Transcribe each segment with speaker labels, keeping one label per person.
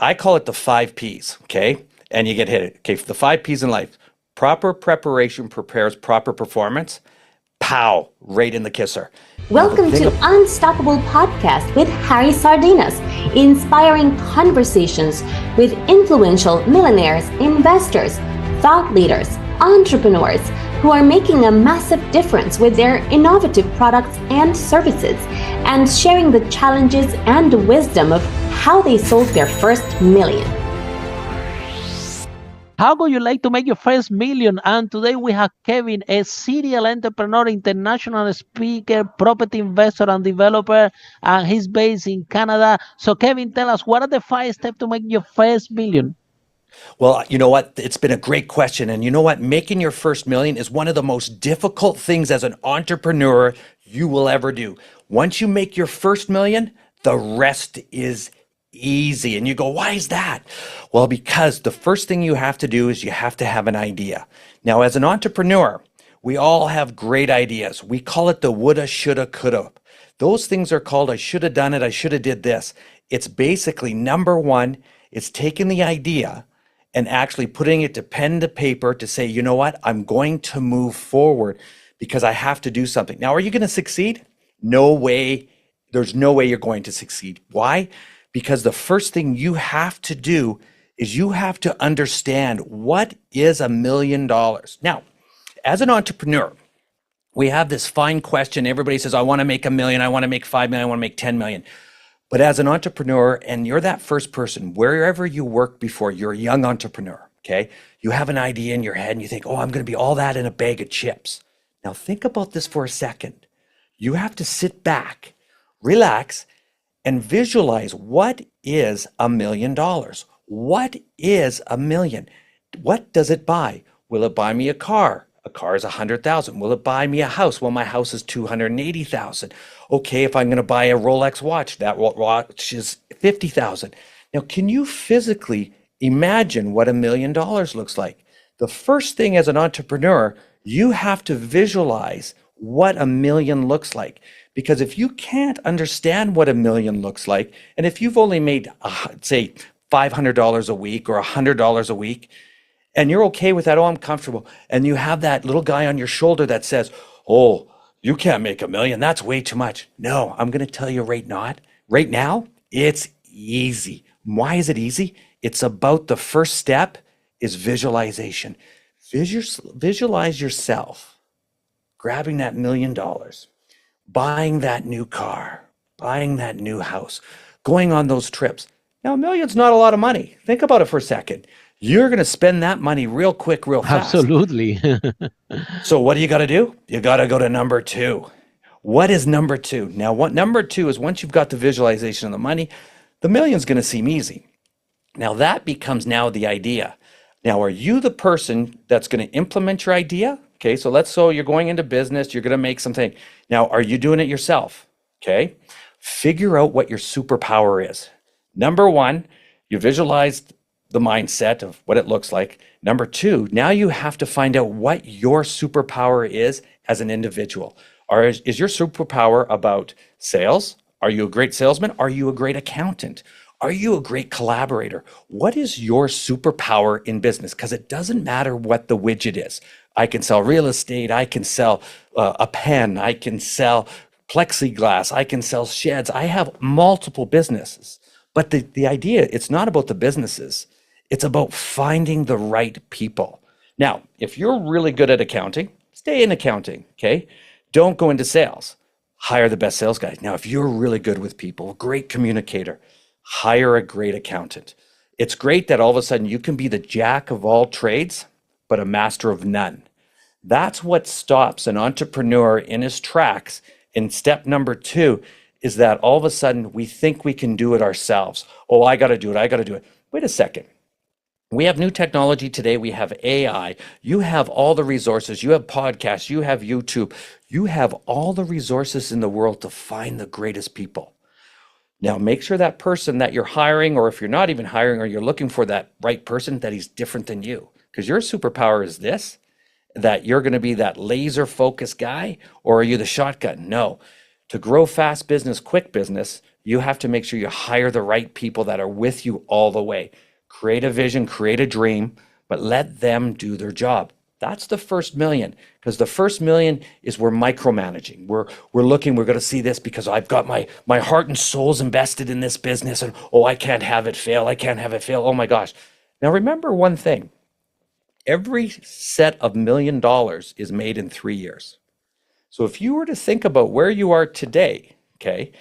Speaker 1: I call it the 5 Ps, okay? And you get hit it. Okay, the 5 Ps in life. Proper preparation prepares proper performance. Pow, right in the kisser. Now the
Speaker 2: Welcome
Speaker 1: thing
Speaker 2: to Unstoppable Podcast with Harry Sardinas, inspiring conversations with influential millionaires, investors, thought leaders, entrepreneurs who are making a massive difference with their innovative products and services, and sharing the challenges and wisdom of how they sold their first million.
Speaker 3: How would you like to make your first million? And today we have Kevin, a serial entrepreneur, international speaker, property investor, and developer, and he's based in Canada. So, Kevin, tell us, what are the 5 steps to make your first million?
Speaker 1: Well, you know what? It's been a great question. And you know what? Making your first million is one of the most difficult things as an entrepreneur you will ever do. Once you make your first million, the rest is easy. And you go, why is that? Well, because the first thing you have to do is you have to have an idea. Now, as an entrepreneur, we all have great ideas. We call it the woulda, shoulda, coulda. Those things are called I should have done it, I should have did this. It's basically number one, it's taking the idea and actually putting it to pen to paper to say, you know what, I'm going to move forward because I have to do something. Now, are you going to succeed? No way. There's no way you're going to succeed. Why? Because the first thing you have to do is you have to understand what is $1 million. Now, as an entrepreneur, we have this fine question. Everybody says, I want to make $1 million, I want to make 5 million, I want to make 10 million. But as an entrepreneur, and you're that first person, wherever you worked before, you're a young entrepreneur, okay? You have an idea in your head and you think, oh, I'm going to be all that in a bag of chips. Now think about this for a second. You have to sit back, relax, and visualize what is $1 million. What is $1 million? What does it buy? Will it buy me a car? A car is 100,000. Will it buy me a house? Well, my house is 280,000. Okay, if I'm going to buy a Rolex watch, that watch is 50,000. Now, can you physically imagine what $1 million looks like? The first thing as an entrepreneur, you have to visualize what $1 million looks like. Because if you can't understand what $1 million looks like, and if you've only made, say, $500 a week or $100 a week, and you're okay with that, oh, I'm comfortable, and you have that little guy on your shoulder that says, oh, you can't make $1 million, that's way too much. No, I'm going to tell you right now, it's easy. Why is it easy? It's about the first step is visualization. Visualize yourself grabbing that $1 million, buying that new car, buying that new house, going on those trips. Now, $1 million's not a lot of money. Think about it for a second. You're going to spend that money real quick, real fast.
Speaker 3: Absolutely.
Speaker 1: So what do? You got to go to number two. What is number two? Now, what number two is once you've got the visualization of the money, the million's going to seem easy. Now that becomes now the idea. Now, are you the person that's going to implement your idea? Okay, so you're going into business, you're going to make something. Now, are you doing it yourself? Okay, figure out what your superpower is. Number one, you visualized the mindset of what it looks like. Number two, now you have to find out what your superpower is as an individual. Is your superpower about sales? Are you a great salesman? Are you a great accountant? Are you a great collaborator? What is your superpower in business? Because it doesn't matter what the widget is. I can sell real estate. I can sell a pen. I can sell plexiglass. I can sell sheds. I have multiple businesses. But the idea, it's not about the businesses. It's about finding the right people. Now, if you're really good at accounting, stay in accounting, okay? Don't go into sales. Hire the best sales guy. Now, if you're really good with people, a great communicator, hire a great accountant. It's great that all of a sudden you can be the jack of all trades, but a master of none. That's what stops an entrepreneur in his tracks. In step number two is that all of a sudden we think we can do it ourselves. Oh, I got to do it. Wait a second. We have new technology today. We have AI. You have all the resources. You have podcasts. You have YouTube. You have all the resources in the world to find the greatest people. Now, make sure that person that you're hiring, or if you're not even hiring or you're looking for that right person, that he's different than you. Because your superpower is this, that you're going to be that laser focused guy, or are you the shotgun? No. To grow fast business, quick business, You have to make sure you hire the right people that are with you all the way. Create a vision, create a dream, but let them do their job. That's the first million, because the first million is we're micromanaging. We're looking, we're going to see this because I've got my heart and soul's invested in this business, and oh, I can't have it fail. I can't have it fail. Oh my gosh. Now remember one thing. Every set of $1 million is made in 3 years. So if you were to think about where you are today, okay,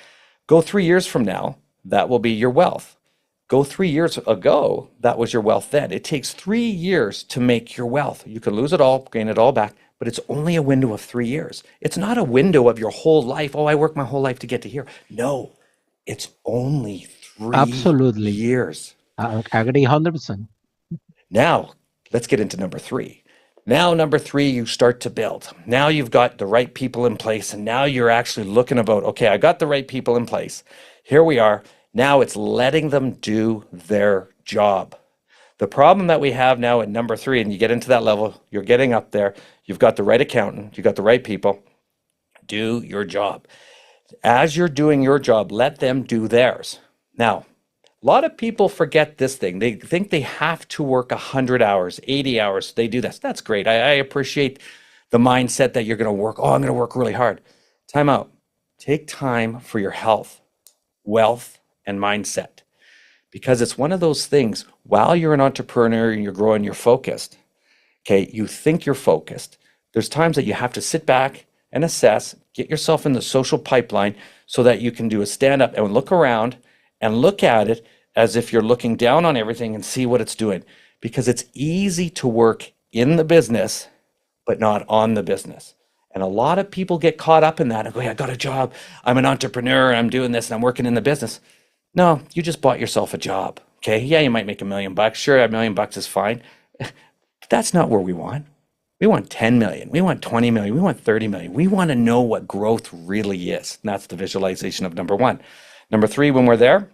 Speaker 1: go 3 years from now, that will be your wealth. Go 3 years ago, that was your wealth then. It takes 3 years to make your wealth. You can lose it all, gain it all back, but it's only a window of 3 years. It's not a window of your whole life. Oh, I worked my whole life to get to here. No, it's only 3
Speaker 3: Absolutely.
Speaker 1: years.
Speaker 3: I agree 100%.
Speaker 1: Now, let's get into number 3. Now, number 3, you start to build. Now you've got the right people in place, and now you're actually looking about, okay, I got the right people in place. Here we are. Now it's letting them do their job. The problem that we have now at number 3, and you get into that level, you're getting up there, you've got the right accountant, you've got the right people, do your job. As you're doing your job, let them do theirs. Now, a lot of people forget this thing. They think they have to work 100 hours, 80 hours. They do this. That's great. I appreciate the mindset that you're going to work. Oh, I'm going to work really hard. Time out. Take time for your health, wealth, and mindset, because it's one of those things. While you're an entrepreneur and you're growing, you're focused. Okay, you think you're focused. There's times that you have to sit back and assess, get yourself in the social pipeline so that you can do a stand up and look around and look at it as if you're looking down on everything and see what it's doing, because it's easy to work in the business but not on the business. And a lot of people get caught up in that and go, hey, I got a job, I'm an entrepreneur, and I'm doing this and I'm working in the business. No, you just bought yourself a job. Okay, yeah, you might make $1 million. Sure, $1 million is fine. But that's not where we want. We want 10 million. We want 20 million. We want 30 million. We want to know what growth really is. And that's the visualization of number 1. Number 3, when we're there,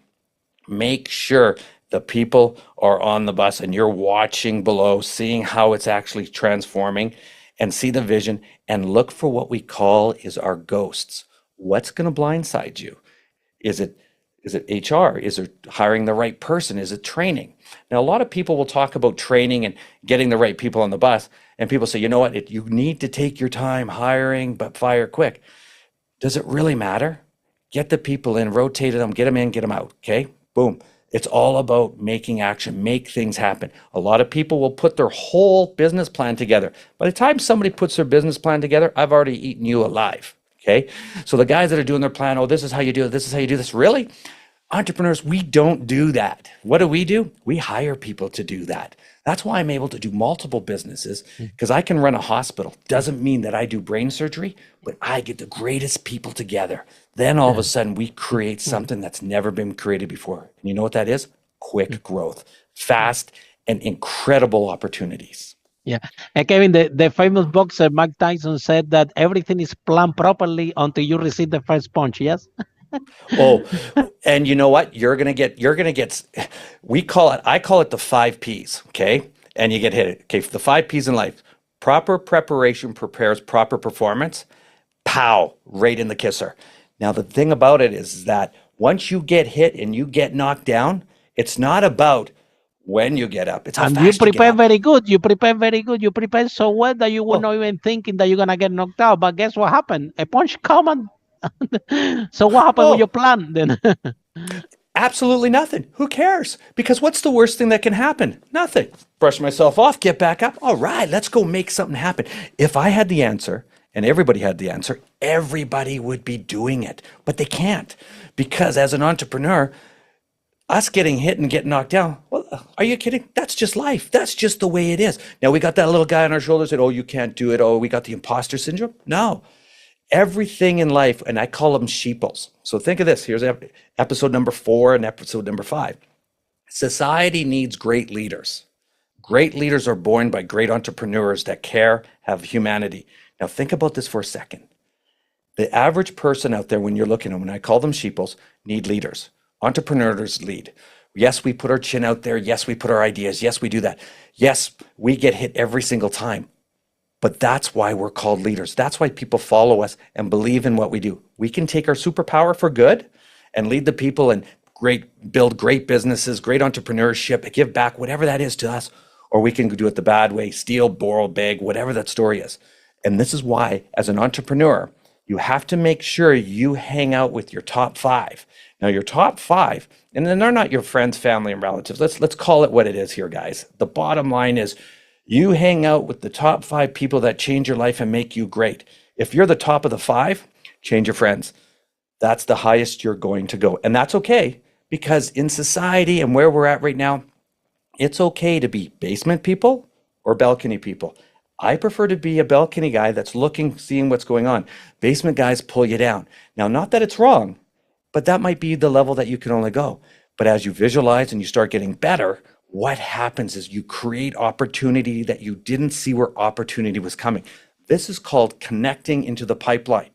Speaker 1: make sure the people are on the bus and you're watching below, seeing how it's actually transforming, and see the vision, and look for what we call is our ghosts. What's going to blindside you? Is it HR? Is it hiring the right person? Is it training? Now, a lot of people will talk about training and getting the right people on the bus, and people say, you know what, you need to take your time hiring, but fire quick. Does it really matter? Get the people in, rotate them, get them in, get them out, okay? Boom. It's all about making action, make things happen. A lot of people will put their whole business plan together. By the time somebody puts their business plan together, I've already eaten you alive. Okay, so the guys that are doing their plan, oh, this is how you do it, this is how you do this. Really? Entrepreneurs, we don't do that. What do? We hire people to do that. That's why I'm able to do multiple businesses, because I can run a hospital. Doesn't mean that I do brain surgery, but I get the greatest people together. Then all of a sudden we create something that's never been created before. And you know what that is? Quick growth, fast and incredible opportunities.
Speaker 3: Yeah. And Kevin, the famous boxer Mike Tyson said that everything is planned properly until you receive the first punch. Yes.
Speaker 1: Oh, and you know what? You're gonna get. I call it the 5 P's. Okay, and you get hit. Okay, the 5 P's in life: proper preparation prepares proper performance. Pow! Right in the kisser. Now the thing about it is that once you get hit and you get knocked down, it's not about when you get up. It's how
Speaker 3: And
Speaker 1: fast
Speaker 3: you
Speaker 1: you get
Speaker 3: prepare
Speaker 1: up.
Speaker 3: very good. You prepare very good. You prepare so well that you were not even thinking that you're gonna get knocked out. But guess what happened? A punch come and so what happened with your plan then?
Speaker 1: Absolutely nothing. Who cares? Because what's the worst thing that can happen? Nothing. Brush myself off, get back up. All right, let's go make something happen. If I had the answer and everybody had the answer, everybody would be doing it. But they can't, because as an entrepreneur, us getting hit and getting knocked down, well, are you kidding? That's just life. That's just the way it is. Now, we got that little guy on our shoulders that, oh, you can't do it. Oh, we got the imposter syndrome. No. Everything in life, and I call them sheeples. So think of this. Here's episode number 4 and episode number 5. Society needs great leaders. Great leaders are born by great entrepreneurs that care, have humanity. Now think about this for a second. The average person out there, when you're looking at them, when I call them sheeples, need leaders. Entrepreneurs lead. Yes, we put our chin out there. Yes, we put our ideas. Yes, we do that. Yes, we get hit every single time. But that's why we're called leaders. That's why people follow us and believe in what we do. We can take our superpower for good and lead the people and build great businesses, great entrepreneurship, give back, whatever that is to us. Or we can do it the bad way, steal, borrow, beg, whatever that story is. And this is why, as an entrepreneur, you have to make sure you hang out with your top 5. Now, your top 5, and then they're not your friends, family, and relatives. Let's call it what it is here, guys. The bottom line is you hang out with the top 5 people that change your life and make you great. If you're the top of the 5, change your friends. That's the highest you're going to go. And that's okay, because in society and where we're at right now, it's okay to be basement people or balcony people. I prefer to be a balcony guy that's looking, seeing what's going on. Basement guys pull you down. Now, not that it's wrong, but that might be the level that you can only go. But as you visualize and you start getting better, what happens is you create opportunity that you didn't see where opportunity was coming. This is called connecting into the pipeline.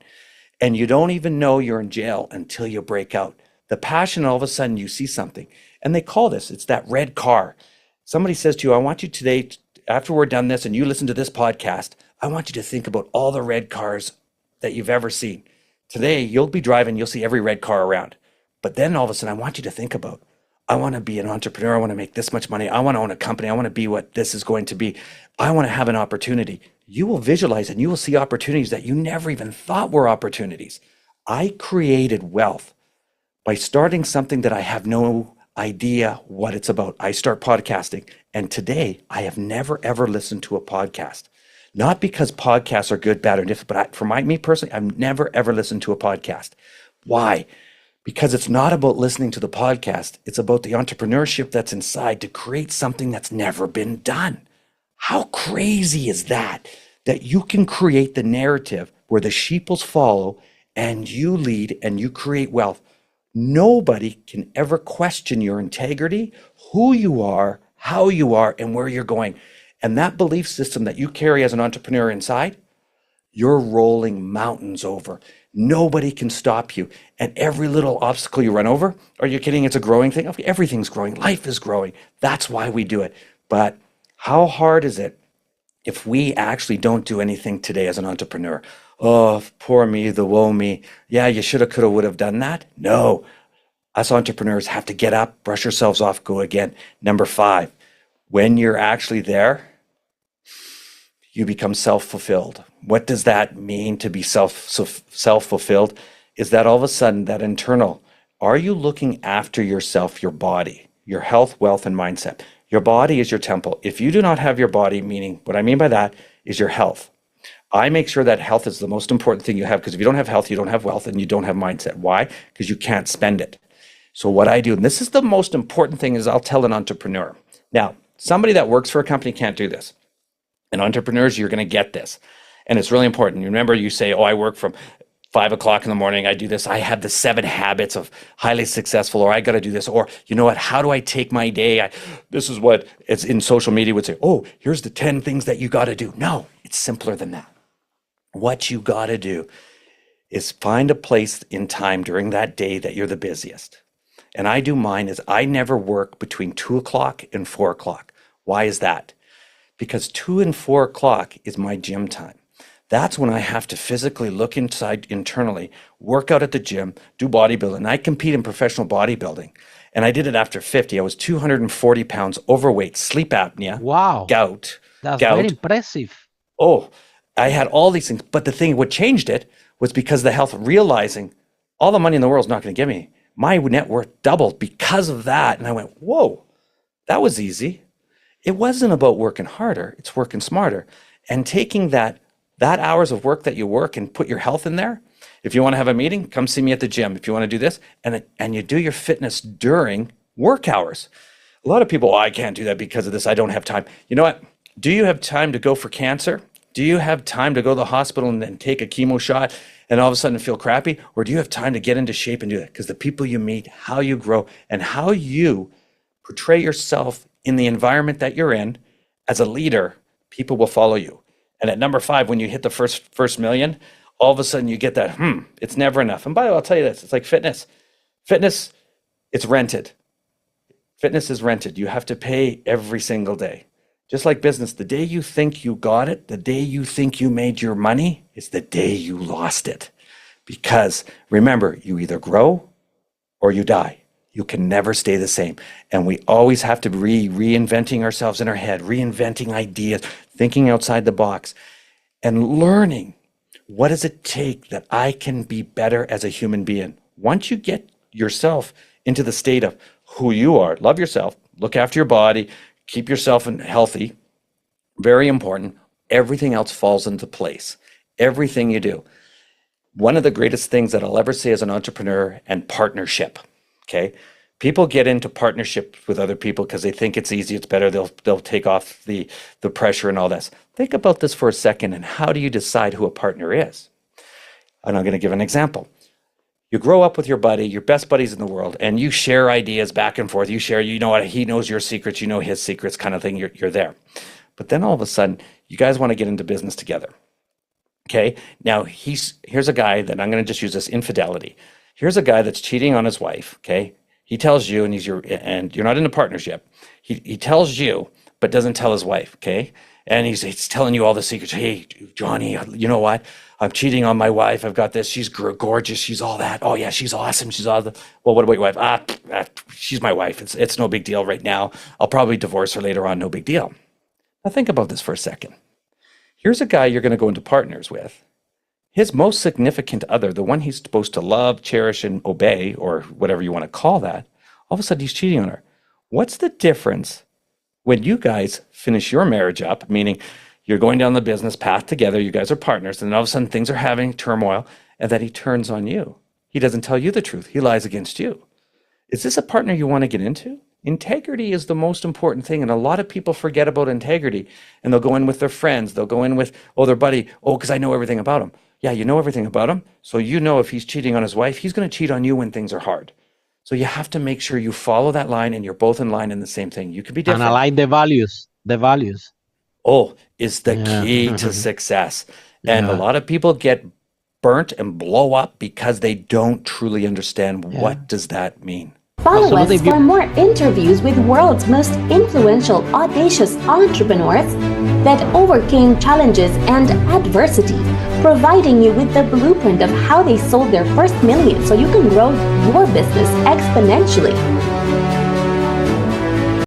Speaker 1: And you don't even know you're in jail until you break out. The passion, all of a sudden you see something. And they call this, it's that red car. Somebody says to you, I want you today, after we're done this and you listen to this podcast, I want you to think about all the red cars that you've ever seen. Today, you'll be driving, you'll see every red car around. But then all of a sudden, I want you to think about, I want to be an entrepreneur. I want to make this much money. I want to own a company. I want to be what this is going to be. I want to have an opportunity. You will visualize and you will see opportunities that you never even thought were opportunities. I created wealth by starting something that I have no idea what it's about. I start podcasting. And today I have never, ever listened to a podcast. Not because podcasts are good, bad, or different, but for me personally, I've never, ever listened to a podcast. Why? Because it's not about listening to the podcast. It's about the entrepreneurship that's inside to create something that's never been done. How crazy is that? That you can create the narrative where the sheeples follow and you lead and you create wealth. Nobody can ever question your integrity, who you are, how you are, and where you're going. And that belief system that you carry as an entrepreneur inside, you're rolling mountains over. Nobody can stop you. And every little obstacle you run over, are you kidding? It's a growing thing. Okay, everything's growing. Life is growing. That's why we do it. But how hard is it if we actually don't do anything today as an entrepreneur? Oh, poor me, the woe me. Yeah, you shoulda, coulda, would have done that. No, us entrepreneurs have to get up, brush ourselves off, go again. Number 5, when you're actually there, you become self-fulfilled. What does that mean to be self-fulfilled? Is that all of a sudden that internal, are you looking after yourself, your body, your health, wealth, and mindset? Your body is your temple. If you do not have your body, meaning what I mean by that is your health. I make sure that health is the most important thing you have, because if you don't have health, you don't have wealth and you don't have mindset. Why? Because you can't spend it. So what I do, and this is the most important thing, is I'll tell an entrepreneur. Now, somebody that works for a company can't do this. And entrepreneurs, you're going to get this. And it's really important. You remember, you say, oh, I work from 5 o'clock in the morning. I do this. I have the 7 habits of highly successful, or I got to do this. Or, you know what, how do I take my day? This is what it's in social media would say, oh, here's the 10 things that you got to do. No, it's simpler than that. What you got to do is find a place in time during that day that you're the busiest. And I do mine is I never work between 2 o'clock and 4 o'clock. Why is that? Because 2 and 4 o'clock is my gym time. That's when I have to physically look inside internally, work out at the gym, do bodybuilding. I compete in professional bodybuilding. And I did it after 50. I was 240 pounds overweight, sleep apnea,
Speaker 3: Wow.
Speaker 1: gout.
Speaker 3: That's very impressive.
Speaker 1: Oh, I had all these things. But the thing, what changed it was because of the health, realizing all the money in the world is not going to give me. My net worth doubled because of that. And I went, whoa, that was easy. It wasn't about working harder. It's working smarter. And taking that hours of work that you work and put your health in there. If you want to have a meeting, come see me at the gym. If you want to do this, and you do your fitness during work hours. A lot of people, oh, I can't do that because of this. I don't have time. You know what? Do you have time to go for cancer? Do you have time to go to the hospital and then take a chemo shot and all of a sudden feel crappy? Or do you have time to get into shape and do that? Because the people you meet, how you grow, and how you portray yourself in the environment that you're in as a leader, people will follow you. And at number 5, when you hit the first million, all of a sudden you get that, it's never enough. And by the way, I'll tell you this, it's like fitness. Fitness, it's rented. Fitness is rented. You have to pay every single day. Just like business, the day you think you got it, the day you think you made your money is the day you lost it. Because remember, you either grow or you die. You can never stay the same. And we always have to be reinventing ourselves in our head, reinventing ideas, thinking outside the box, and learning what does it take that I can be better as a human being. Once you get yourself into the state of who you are, love yourself, look after your body, keep yourself healthy, very important, everything else falls into place. Everything you do. One of the greatest things that I'll ever say as an entrepreneur and partnership, okay? People get into partnership with other people because they think it's easy, it's better, they'll take off the pressure and all this. Think about this for a second, and how do you decide who a partner is? And I'm going to give an example. You grow up with your buddy, your best buddies in the world, and you share ideas back and forth. You share, you know what, he knows your secrets, you know his secrets, kind of thing, you're there. But then all of a sudden, you guys want to get into business together. Okay, now here's a guy that I'm going to just use this infidelity. Here's a guy that's cheating on his wife. Okay, he tells you, and you're not in a partnership. He tells you, but doesn't tell his wife. Okay, and he's telling you all the secrets. Hey, Johnny, you know what? I'm cheating on my wife. I've got this. She's gorgeous. She's all that. Oh yeah, she's awesome. She's all the. Well, what about your wife? She's my wife. It's no big deal right now. I'll probably divorce her later on. No big deal. Now think about this for a second. Here's a guy you're going to go into partners with. His most significant other, the one he's supposed to love, cherish, and obey, or whatever you want to call that, all of a sudden he's cheating on her. What's the difference when you guys finish your marriage up, meaning you're going down the business path together, you guys are partners, and all of a sudden things are having turmoil, and then he turns on you. He doesn't tell you the truth. He lies against you. Is this a partner you want to get into? Integrity is the most important thing, and a lot of people forget about integrity, and they'll go in with their friends, they'll go in with, their buddy, because I know everything about him. Yeah, you know everything about him, so you know if he's cheating on his wife, he's going to cheat on you when things are hard. So you have to make sure you follow that line, and you're both in line in the same thing. You could be different.
Speaker 3: And I like the values.
Speaker 1: Is the key to success. And a lot of people get burnt and blow up because they don't truly understand what does that mean.
Speaker 2: Follow us for more interviews with world's most influential, audacious entrepreneurs that overcame challenges and adversity, providing you with the blueprint of how they sold their first million so you can grow your business exponentially.